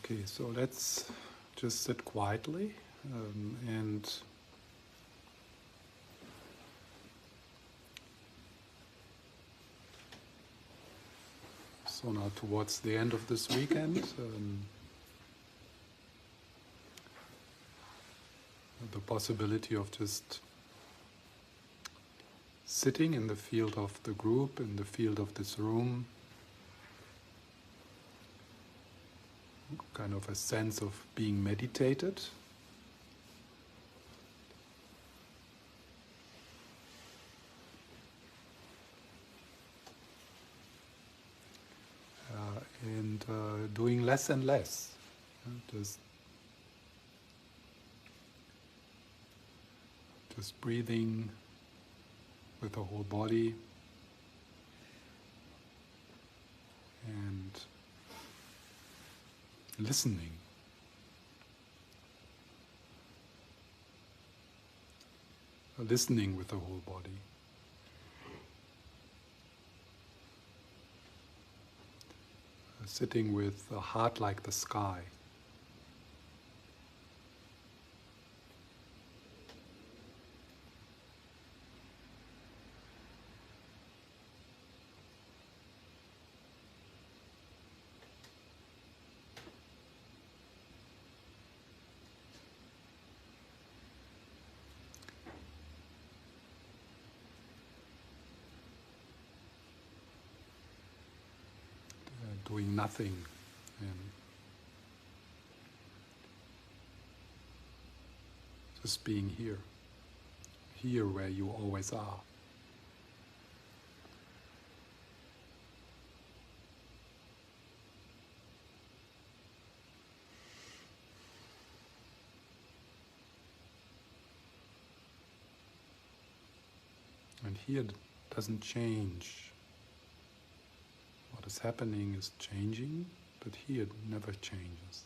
Okay, so let's just sit quietly and so now towards the end of this weekend, the possibility of just sitting in the field of the group, in the field of this room, kind of a sense of being meditated. And doing less and less. Just breathing with the whole body and listening. Listening with the whole body. Sitting with a heart like the sky. Doing nothing and just being here, here where you always are. And here doesn't change. What is happening is changing, but here it never changes.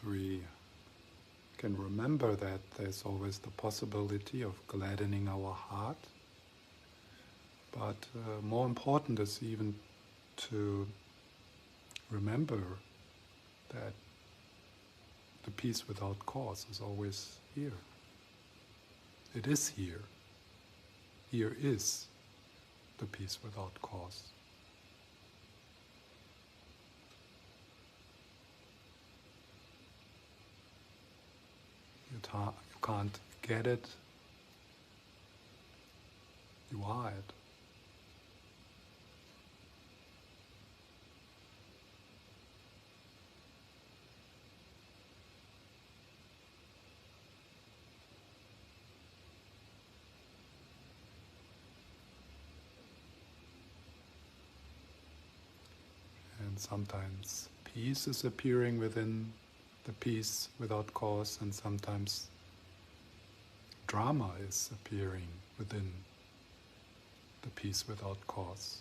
We can remember that there's always the possibility of gladdening our heart, but more important is even to remember that the peace without cause is always here. It is here. Here is the peace without cause. You can't get it. You are it. And sometimes peace is appearing within the peace without cause, and sometimes drama is appearing within the peace without cause.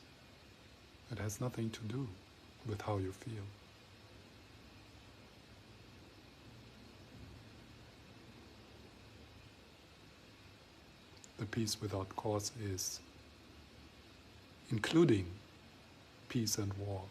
It has nothing to do with how you feel. The peace without cause is including peace and war.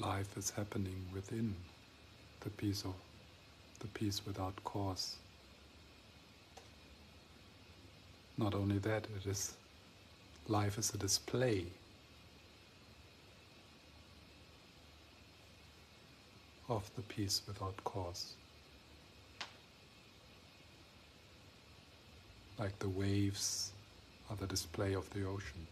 life is happening within the peace without cause. Not only that, life is a display of the peace without cause. Like the waves are the display of the ocean.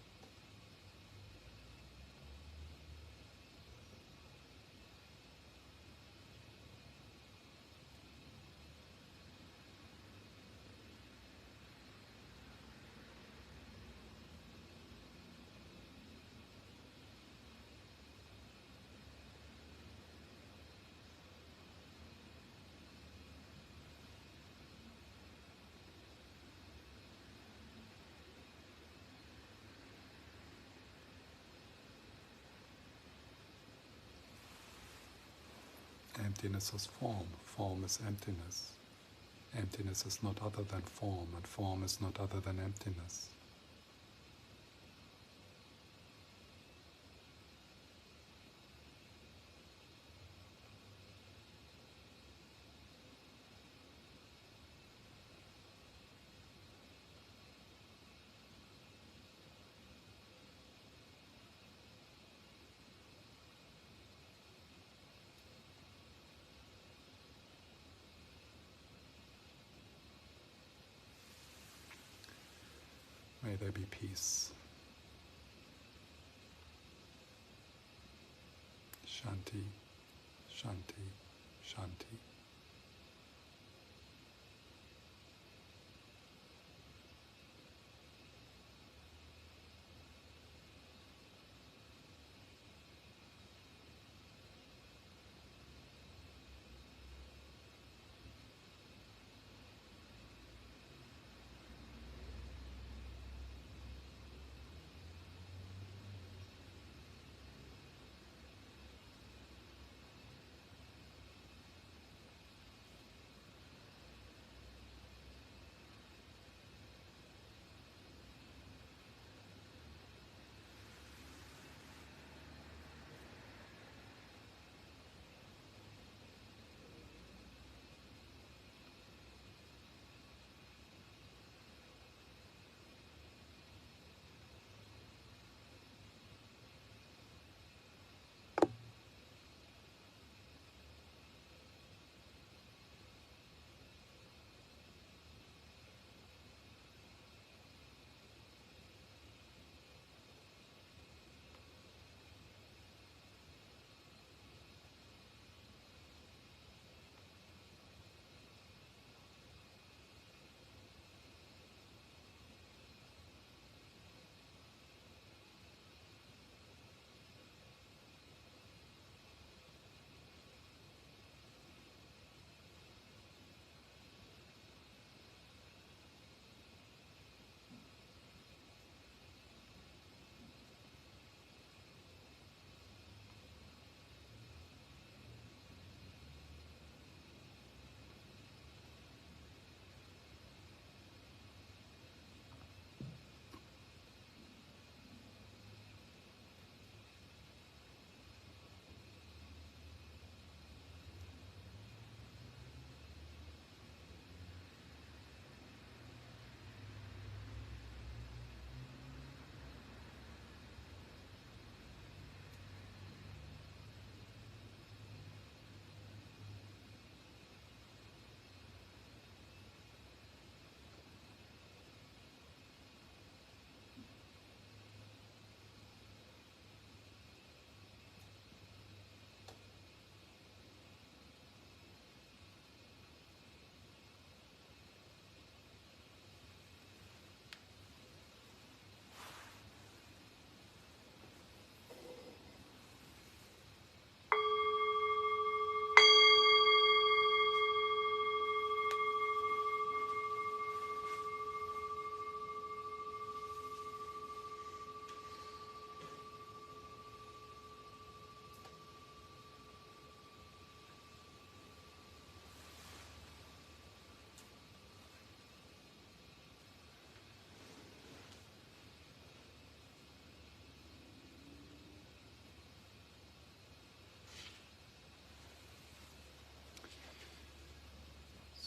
Emptiness is form. Form is emptiness. Emptiness is not other than form, and form is not other than emptiness. May there be peace. Shanti, Shanti, Shanti.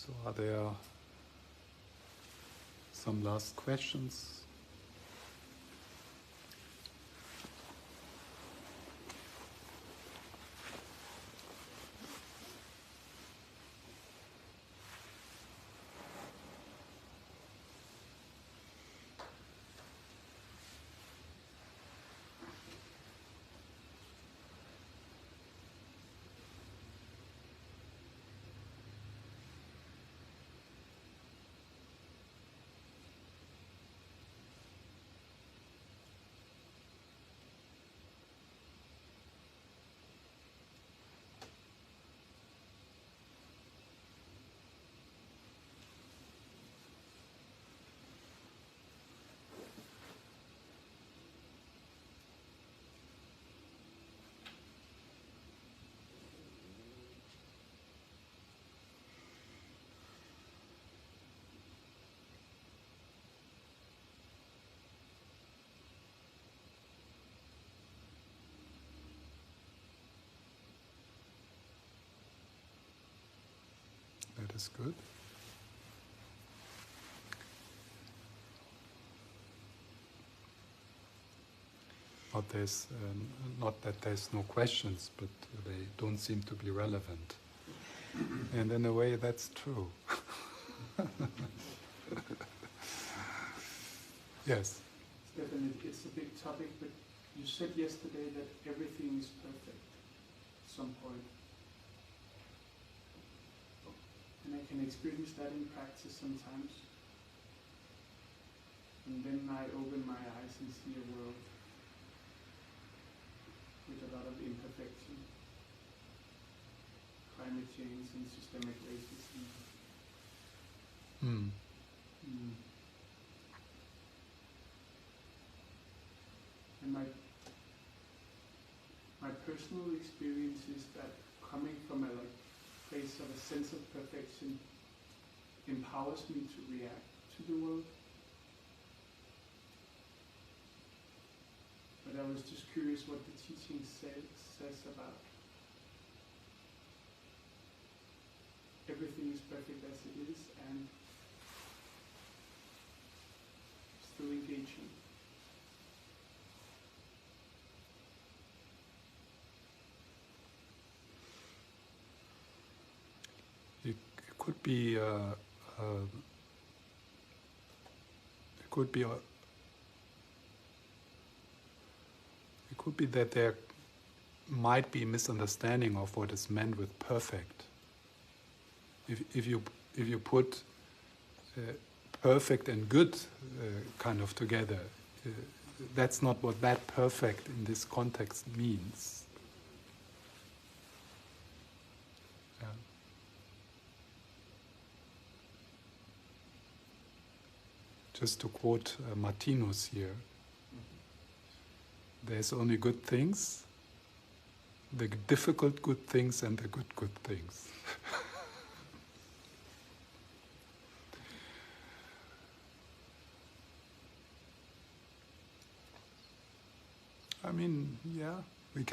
So are there some last questions? That is good. Not that there's no questions, but they don't seem to be relevant. And in a way, that's true. Yes. Stephan, it's a big topic, but you said yesterday that everything is perfect at some point. And I can experience that in practice sometimes. And then I open my eyes and see a world with a lot of imperfection, climate change and systemic racism. Mm. And my personal experience is that coming from a place of a sense of perfection empowers me to react to the world. But I was just curious what the teaching says about everything is perfect as it is and still engaging. It could be. It could be. It could be that there might be a misunderstanding of what is meant with perfect. If you put perfect and good kind of together, that's not what that perfect in this context means. Yeah. Just to quote Martinus here, there's only good things, the difficult good things and the good things. I mean, yeah, one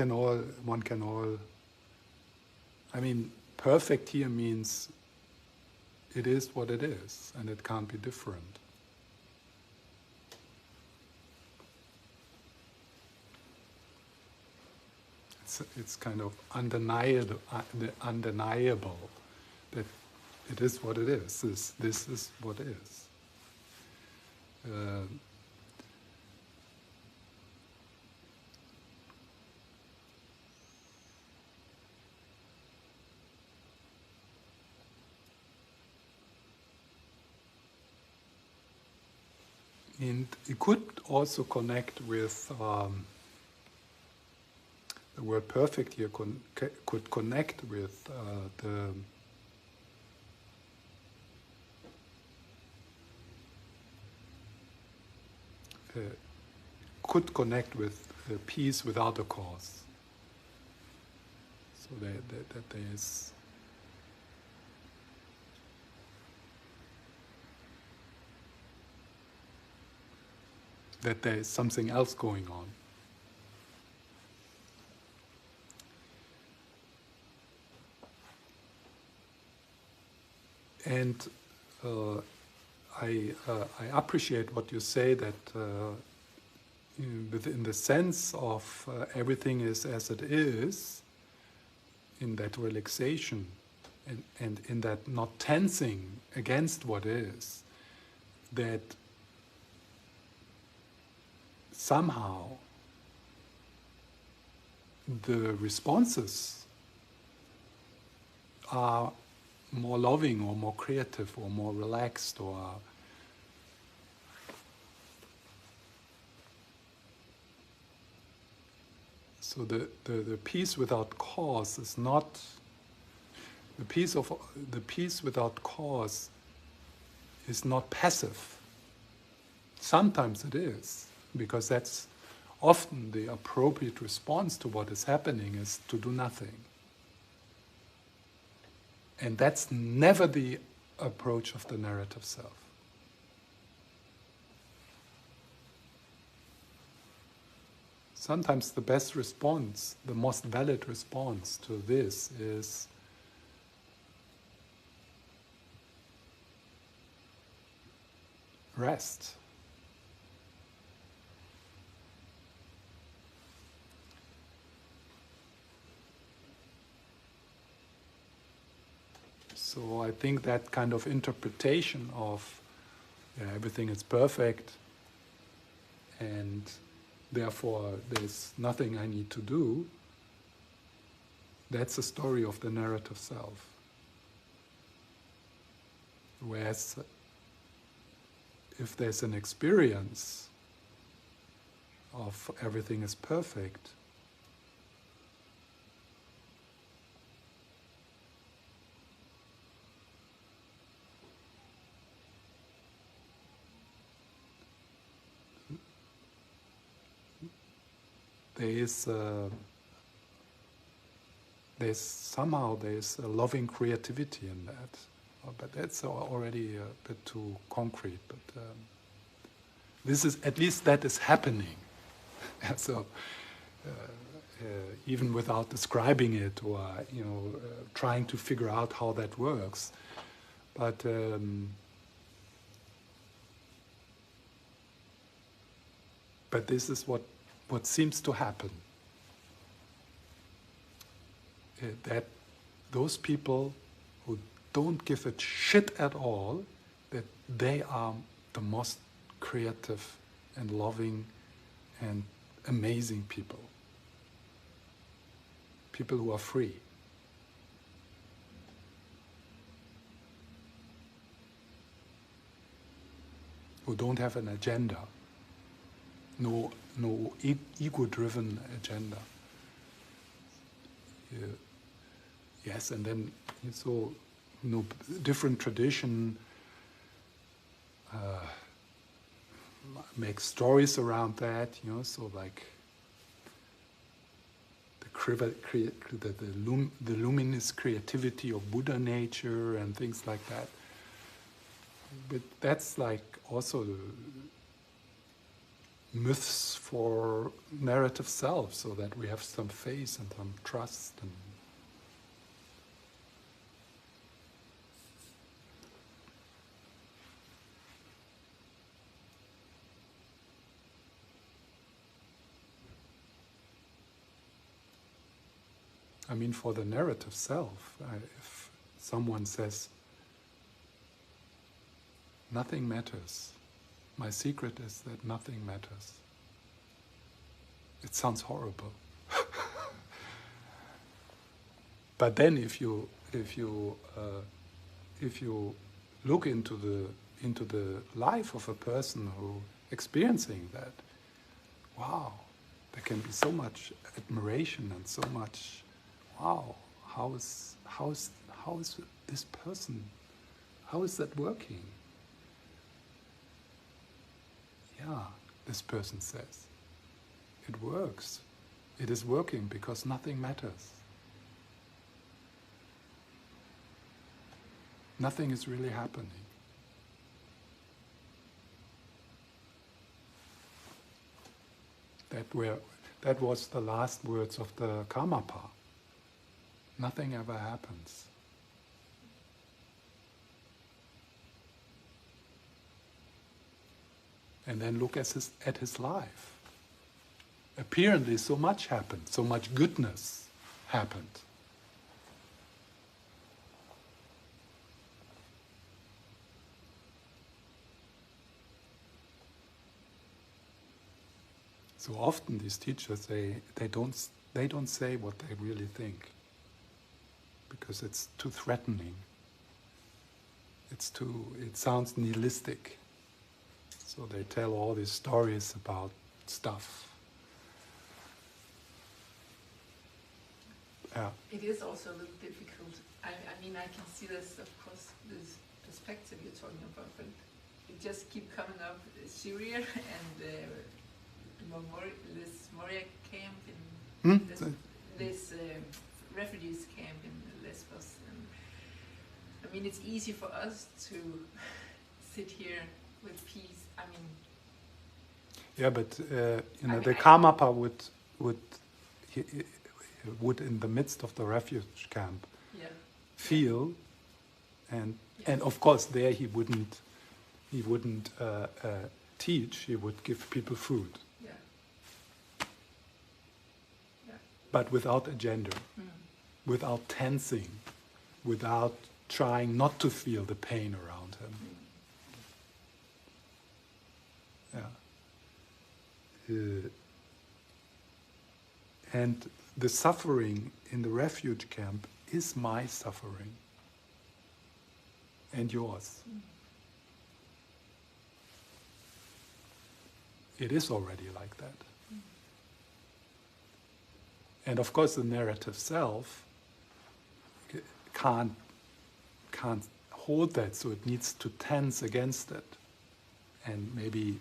can all, I mean, perfect here means it is what it is and it can't be different. It's kind of undeniable that it is what it is. This is what it is. And it could also connect with the word perfect here could connect with could connect with peace without a cause. So that there is something else going on. And I appreciate what you say, that within the sense of everything is as it is, in that relaxation, and in that not tensing against what is, that somehow the responses are more loving or more creative or more relaxed, or so the peace without cause is not the peace without cause is not passive. Sometimes it is, because that's often the appropriate response to what is happening, is to do nothing. And that's never the approach of the narrative self. Sometimes the best response, the most valid response to this is rest. So I think that kind of interpretation of everything is perfect and therefore there's nothing I need to do, that's the story of the narrative self. Whereas if there's an experience of everything is perfect, there's a loving creativity in that, but that's already a bit too concrete. But this is, at least that is happening. So even without describing it or trying to figure out how that works, but this is what seems to happen. That those people who don't give a shit at all, that they are the most creative and loving and amazing people. People who are free. Who don't have an agenda. No ego-driven agenda. Yes, and then so different tradition makes stories around that. So like the luminous creativity of Buddha nature and things like that. But that's like also myths for narrative self, so that we have some faith and some trust. And I mean, for the narrative self, if someone says, nothing matters, my secret is that nothing matters, it sounds horrible. But then if you look into the life of a person who experiencing that, wow, there can be so much admiration and so much, wow, how is this person, how is that working? Yeah, this person says, it works. It is working because nothing matters. Nothing is really happening. That was the last words of the Karmapa. Nothing ever happens. and then look at his life. Apparently so much happened, so much goodness happened. So often these teachers, they don't say what they really think, because it's too threatening. It sounds nihilistic. So they tell all these stories about stuff. Yeah. It is also a little difficult. I mean, I can see this, of course, this perspective you're talking about, but it just keep coming up. Syria and this Moria camp in this refugees camp in Lesbos. And I mean, it's easy for us to sit here with peace. I mean, yeah, but the Karmapa would in the midst of the refuge camp feel, and of course there he wouldn't teach. He would give people food, but without agenda, without tensing, without trying not to feel the pain around him. And the suffering in the refuge camp is my suffering and yours. It is already like that. And of course the narrative self can't hold that, so it needs to tense against it and maybe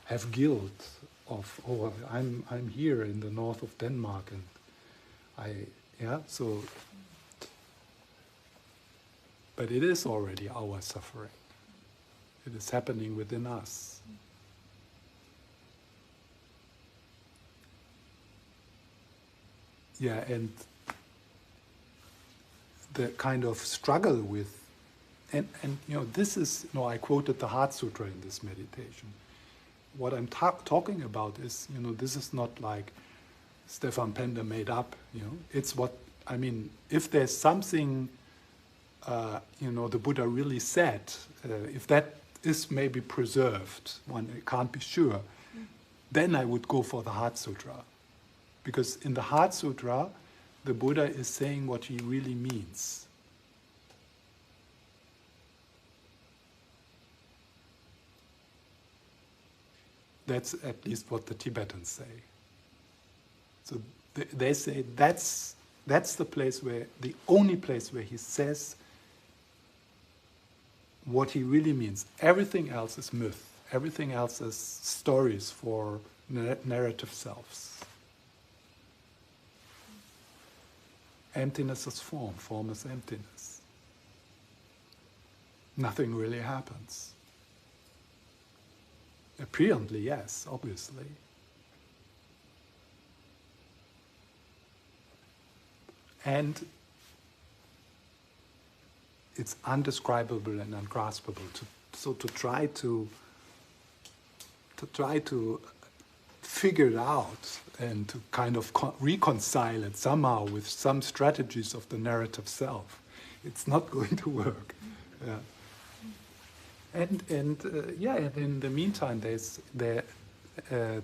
have guilt of, oh, I'm here in the north of Denmark and but it is already our suffering. It is happening within us. Yeah, and the kind of struggle with, and this is, I quoted the Heart Sutra in this meditation. What I'm talking about is, this is not like Stephan Pende made up, It's what, I mean, if there's something, the Buddha really said, if that is maybe preserved, one can't be sure, then I would go for the Heart Sutra. Because in the Heart Sutra, the Buddha is saying what he really means. That's at least what the Tibetans say. So they say that's the place the only place where he says what he really means. Everything else is myth. Everything else is stories for narrative selves. Emptiness is form. Form is emptiness. Nothing really happens. Apparently, yes, obviously. And it's undescribable and ungraspable. So to try to figure it out and to kind of reconcile it somehow with some strategies of the narrative self, it's not going to work. Yeah. And in the meantime, there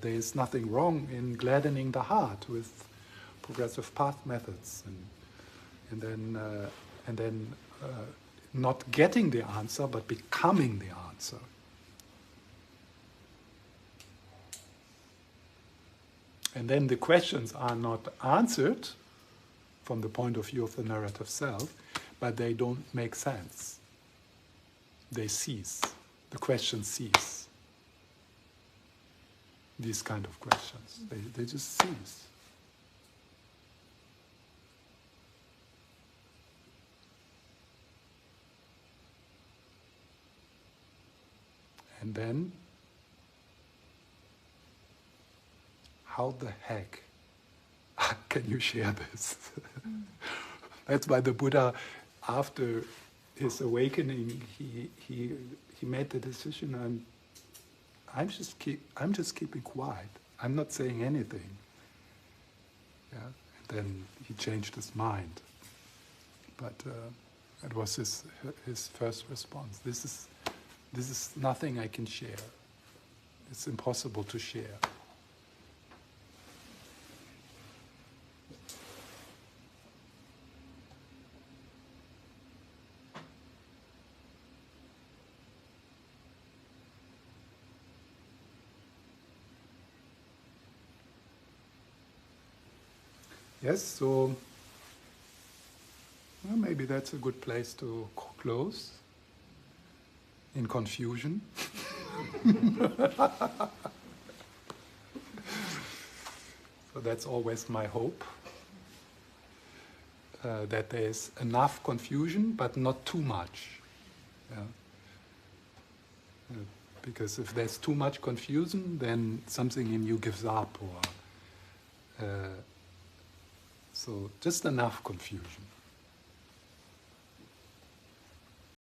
is nothing wrong in gladdening the heart with progressive path methods, and then not getting the answer, but becoming the answer. And then the questions are not answered from the point of view of the narrative self, but they don't make sense. They cease. The questions cease. These kind of questions, they just cease. And then, how the heck can you share this? That's why the Buddha, after his awakening, he made the decision, I'm just keeping quiet. I'm not saying anything. Yeah. And then he changed his mind. But it was his first response. This is nothing I can share. It's impossible to share. Yes, so well, maybe that's a good place to close in confusion. So that's always my hope, that there's enough confusion, but not too much. Yeah? Because if there's too much confusion, then something in you gives up, or so just enough confusion.